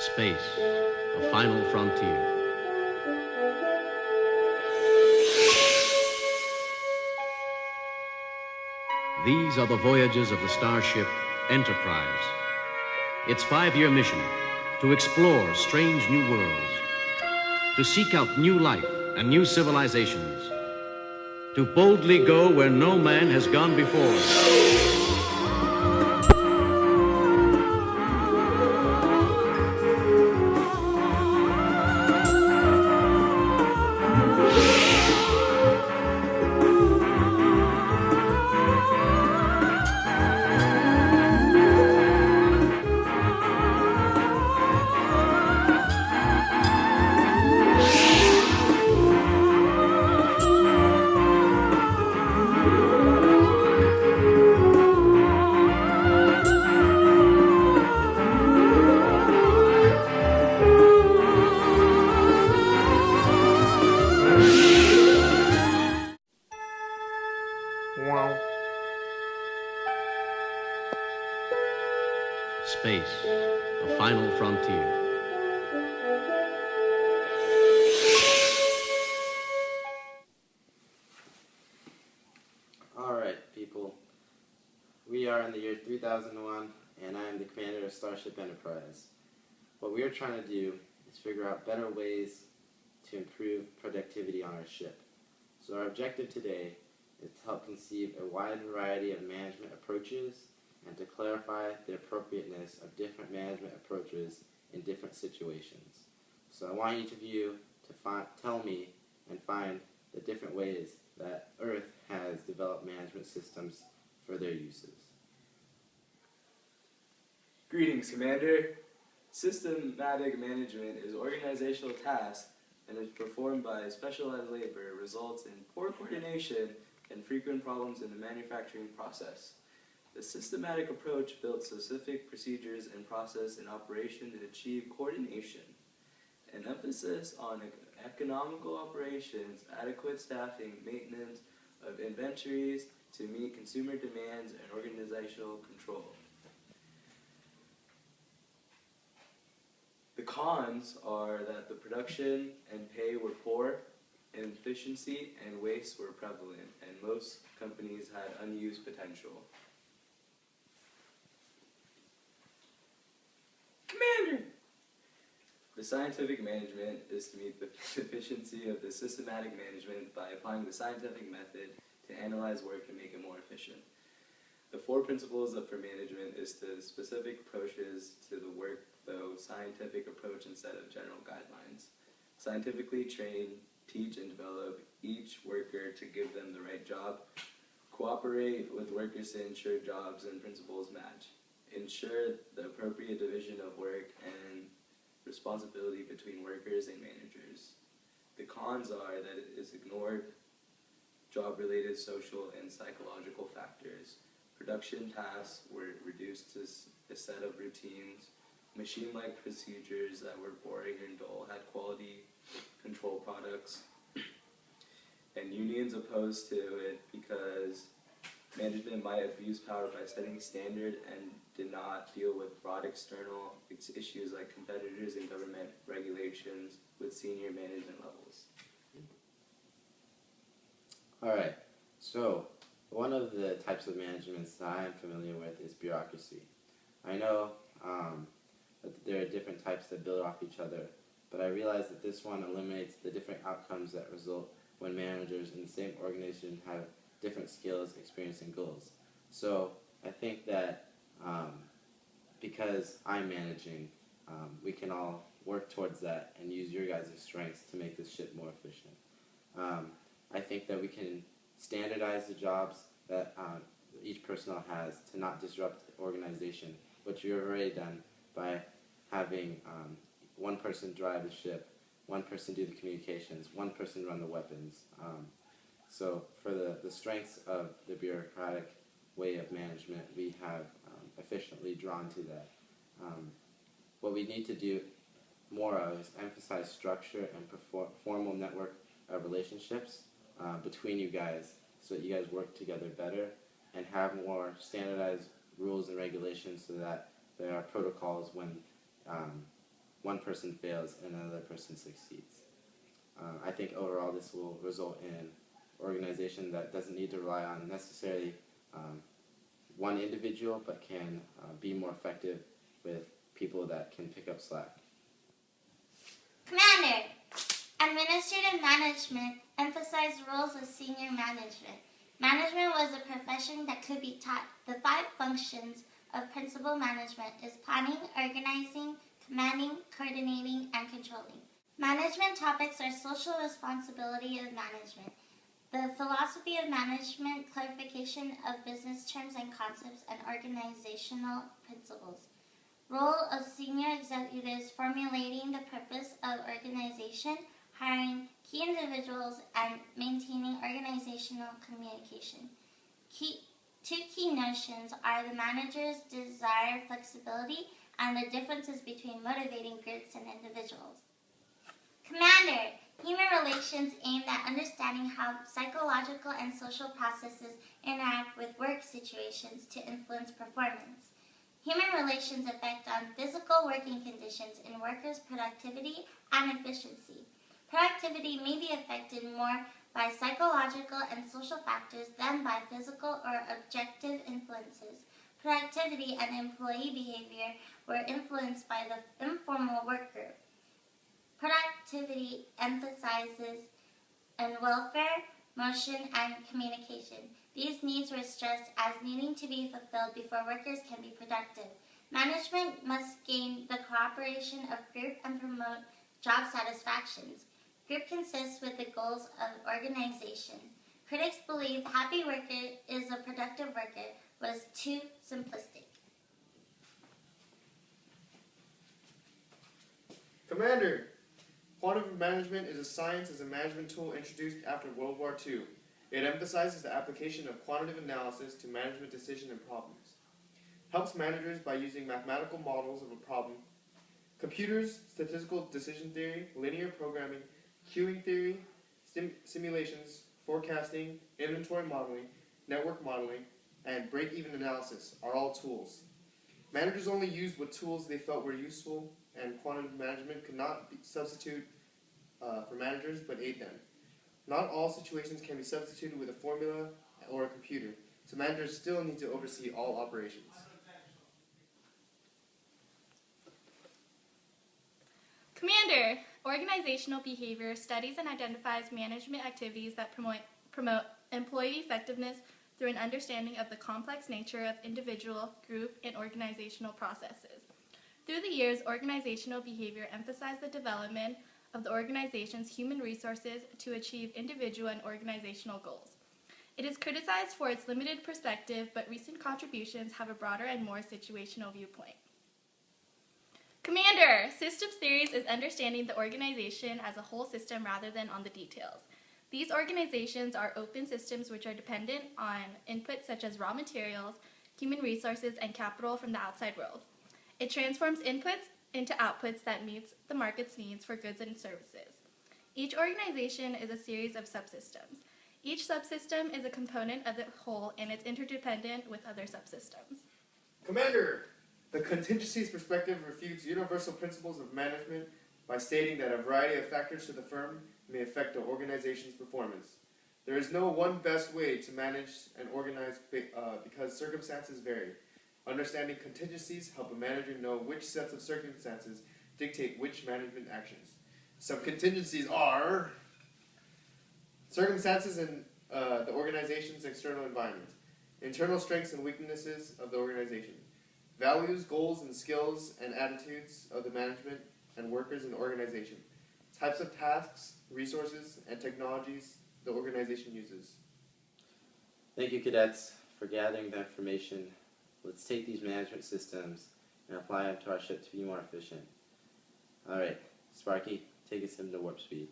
Space, the final frontier. These are the voyages of the starship Enterprise. Its 5-year mission: to explore strange new worlds, to seek out new life and new civilizations, to boldly go where no man has gone before. Space, the final frontier. Alright, people. We are in the year 3001, and I am the commander of Starship Enterprise. What we are trying to do is figure out better ways to improve productivity on our ship. So our objective today is to help conceive a wide variety of management approaches and to clarify the appropriateness of different management approaches in different situations. So I want each of you to tell me and find the different ways that Earth has developed management systems for their uses. Greetings, Commander. Systematic management is organizational task and is performed by specialized labor, results in poor coordination and frequent problems in the manufacturing process. The systematic approach builds specific procedures and process in operation to achieve coordination. An emphasis on economical operations, adequate staffing, maintenance of inventories to meet consumer demands, and organizational control. The cons are that the production and pay were poor, inefficiency and waste were prevalent, and most companies had unused potential. Commander! The scientific management is to meet the efficiency of the systematic management by applying the scientific method to analyze work and make it more efficient. The 4 principles for management is to specific approaches to the work, though scientific approach instead of general guidelines. Scientifically train, teach, and develop each worker to give them the right job. Cooperate with workers to ensure jobs and principles match. Ensure the appropriate division of work and responsibility between workers and managers. The cons are that it is ignored job-related social and psychological factors. Production tasks were reduced to a set of routines. Machine-like procedures that were boring and dull had quality control products. And unions opposed to it because management might abuse power by setting standard and did not deal with broad external issues like competitors and government regulations with senior management levels. Alright, so one of the types of managements that I am familiar with is bureaucracy. I know that there are different types that build off each other, but I realize that this one eliminates the different outcomes that result when managers in the same organization have different skills, experience, and goals. So I think that because I'm managing, we can all work towards that and use your guys' strengths to make this ship more efficient. I think that we can standardize the jobs that each personnel has to not disrupt the organization, which we have already done by having one person drive the ship, one person do the communications, one person run the weapons. So for the strengths of the bureaucratic way of management, we have efficiently drawn to that. What we need to do more of is emphasize structure and formal network of relationships between you guys so that you guys work together better and have more standardized rules and regulations so that there are protocols when one person fails and another person succeeds. I think overall this will result in an organization that doesn't need to rely on necessarily one individual, but can be more effective with people that can pick up slack. Commander, administrative management emphasized roles of senior management. Management was a profession that could be taught. The 5 functions of principal management is planning, organizing, commanding, coordinating, and controlling. Management topics are social responsibility of management, the philosophy of management, clarification of business terms and concepts, and organizational principles. Role of senior executives: formulating the purpose of organization, hiring key individuals, and maintaining organizational communication. Two key notions are the manager's desire flexibility and the differences between motivating groups and individuals. Commander, human relations aimed at understanding how psychological and social processes interact with work situations to influence performance. Human relations effect on physical working conditions in workers' productivity and efficiency. Productivity may be affected more by psychological and social factors than by physical or objective influences. Productivity and employee behavior were influenced by the informal work group. Productivity emphasizes welfare, motion, and communication. These needs were stressed as needing to be fulfilled before workers can be productive. Management must gain the cooperation of group and promote job satisfactions. Group consists with the goals of organization. Critics believe happy worker is a productive worker was too simplistic. Commander, quantitative management is a science as a management tool introduced after World War II. It emphasizes the application of quantitative analysis to management decision and problems. Helps managers by using mathematical models of a problem, computers, statistical decision theory, linear programming, queuing theory, simulations, forecasting, inventory modeling, network modeling, and break-even analysis are all tools. Managers only used what tools they felt were useful, and quantitative management could not substitute for managers but aid them. Not all situations can be substituted with a formula or a computer, so managers still need to oversee all operations. Commander, organizational behavior studies and identifies management activities that promote employee effectiveness through an understanding of the complex nature of individual, group, and organizational processes. Through the years, organizational behavior emphasized the development of the organization's human resources to achieve individual and organizational goals. It is criticized for its limited perspective, but recent contributions have a broader and more situational viewpoint. Commander, systems theories is understanding the organization as a whole system rather than on the details. These organizations are open systems which are dependent on inputs such as raw materials, human resources, and capital from the outside world. It transforms inputs into outputs that meets the market's needs for goods and services. Each organization is a series of subsystems. Each subsystem is a component of the whole and it's interdependent with other subsystems. Commander, the contingencies perspective refutes universal principles of management by stating that a variety of factors to the firm may affect the organization's performance. There is no one best way to manage and organize because circumstances vary. Understanding contingencies help a manager know which sets of circumstances dictate which management actions. Some contingencies are circumstances in the organization's external environment, internal strengths and weaknesses of the organization, values, goals, and skills and attitudes of the management and workers in the organization, types of tasks, resources, and technologies the organization uses. Thank you, cadets, for gathering the information. Let's take these management systems and apply them to our ship to be more efficient. All right, Sparky, take us into warp speed.